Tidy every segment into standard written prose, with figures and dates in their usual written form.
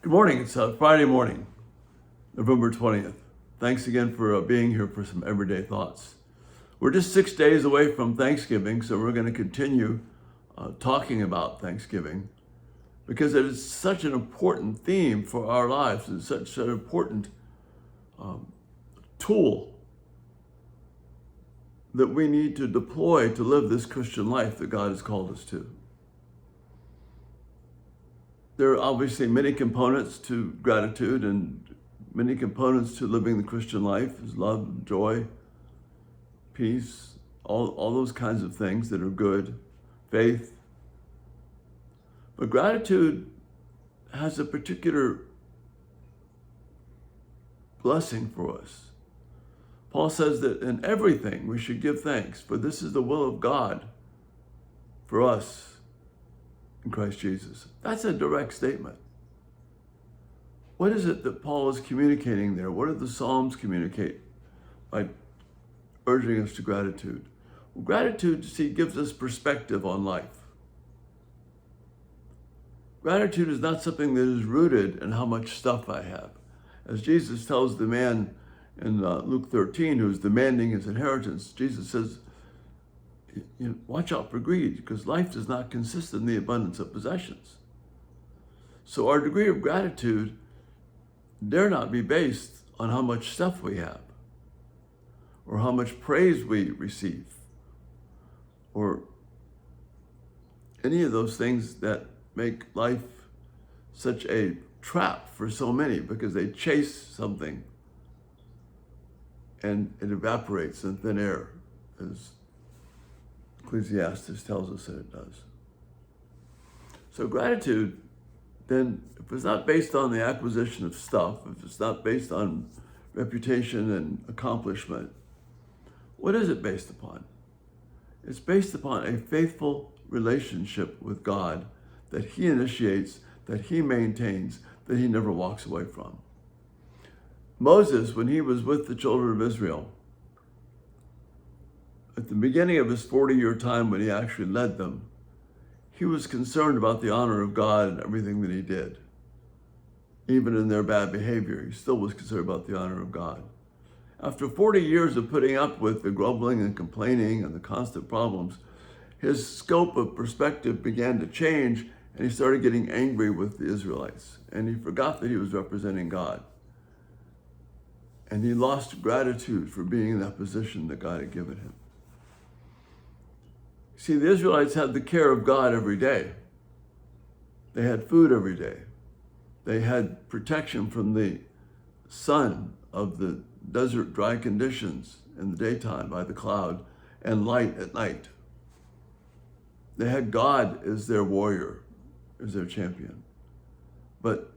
Good morning. It's Friday morning, November 20th. Thanks again for being here for some everyday thoughts. We're just 6 days away from Thanksgiving, so we're going to continue talking about Thanksgiving because it is such an important theme for our lives. It's such an important tool that we need to deploy to live this Christian life that God has called us to. There are obviously many components to gratitude and many components to living the Christian life is love, joy, peace, all those kinds of things that are good, faith. But gratitude has a particular blessing for us. Paul says that in everything we should give thanks, for this is the will of God for us in Christ Jesus. That's a direct statement. What is it that Paul is communicating there? What do the Psalms communicate by urging us to gratitude? Well, gratitude, see, gives us perspective on life. Gratitude is not something that is rooted in how much stuff I have. As Jesus tells the man in Luke 13 who's demanding his inheritance, Jesus says, watch out for greed, because life does not consist in the abundance of possessions. So our degree of gratitude dare not be based on how much stuff we have, or how much praise we receive, or any of those things that make life such a trap for so many, because they chase something and it evaporates in thin air, as Ecclesiastes tells us that it does. So gratitude, then, if it's not based on the acquisition of stuff, if it's not based on reputation and accomplishment, what is it based upon? It's based upon a faithful relationship with God that He initiates, that He maintains, that He never walks away from. Moses, when he was with the children of Israel, at the beginning of his 40-year time when he actually led them, he was concerned about the honor of God and everything that he did. Even in their bad behavior, he still was concerned about the honor of God. After 40 years of putting up with the grumbling and complaining and the constant problems, his scope of perspective began to change, and he started getting angry with the Israelites. And he forgot that he was representing God. And he lost gratitude for being in that position that God had given him. See, the Israelites had the care of God every day. They had food every day. They had protection from the sun of the desert dry conditions in the daytime by the cloud, and light at night. They had God as their warrior, as their champion. But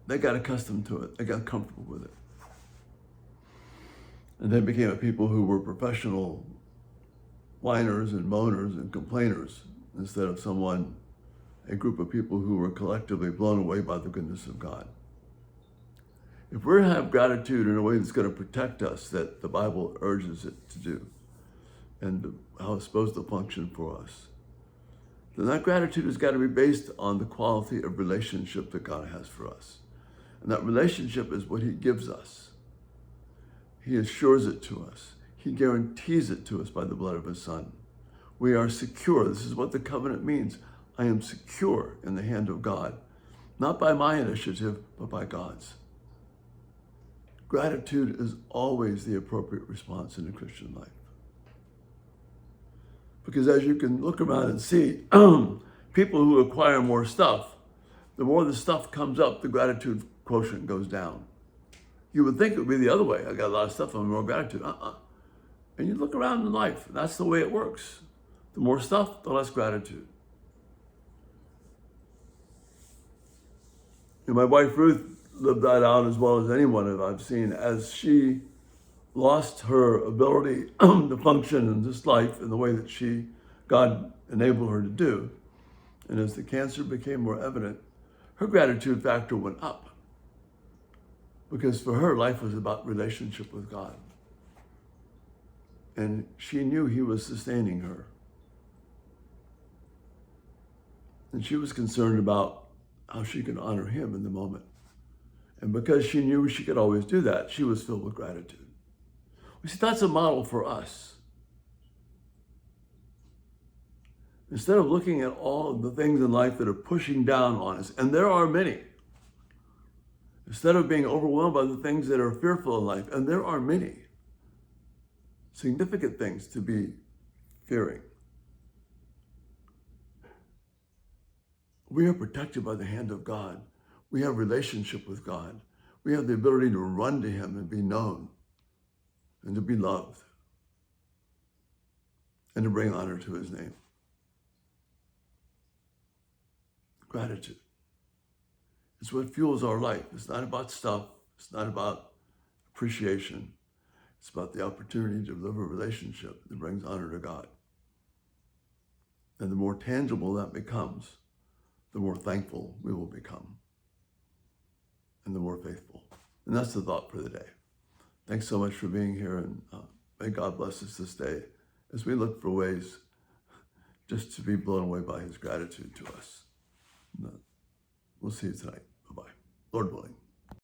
they got accustomed to it. They got comfortable with it. And they became a people who were professional whiners and moaners and complainers instead of a group of people who were collectively blown away by the goodness of God. If we're to have gratitude in a way that's going to protect us, that the Bible urges it to do, and how it's supposed to function for us, then that gratitude has got to be based on the quality of relationship that God has for us. And that relationship is what He gives us. He assures it to us. He guarantees it to us by the blood of His Son. We are secure. This is what the covenant means. I am secure in the hand of God, not by my initiative, but by God's. Gratitude is always the appropriate response in the Christian life. Because as you can look around and see, people who acquire more stuff, the more the stuff comes up, the gratitude quotient goes down. You would think it would be the other way. I got a lot of stuff, I'm more gratitude. And you look around in life, that's the way it works. The more stuff, the less gratitude. And my wife Ruth lived that out as well as anyone that I've seen, as she lost her ability to function in this life in the way that God enabled her to do. And as the cancer became more evident, her gratitude factor went up. Because for her, life was about relationship with God. And she knew He was sustaining her. And she was concerned about how she could honor him in the moment. And because she knew she could always do that, she was filled with gratitude. You see, that's a model for us. Instead of looking at all of the things in life that are pushing down on us, and there are many, instead of being overwhelmed by the things that are fearful in life, and there are many significant things to be fearing, we are protected by the hand of God. We have relationship with God. We have the ability to run to him and be known and to be loved and to bring honor to his name. Gratitude. It's what fuels our life. It's not about stuff. It's not about appreciation. It's about the opportunity to live a relationship that brings honor to God. And the more tangible that becomes, the more thankful we will become and the more faithful. And that's the thought for the day. Thanks so much for being here, and may God bless us this day as we look for ways just to be blown away by his gratitude to us. We'll see you tonight. Bye-bye. Lord willing.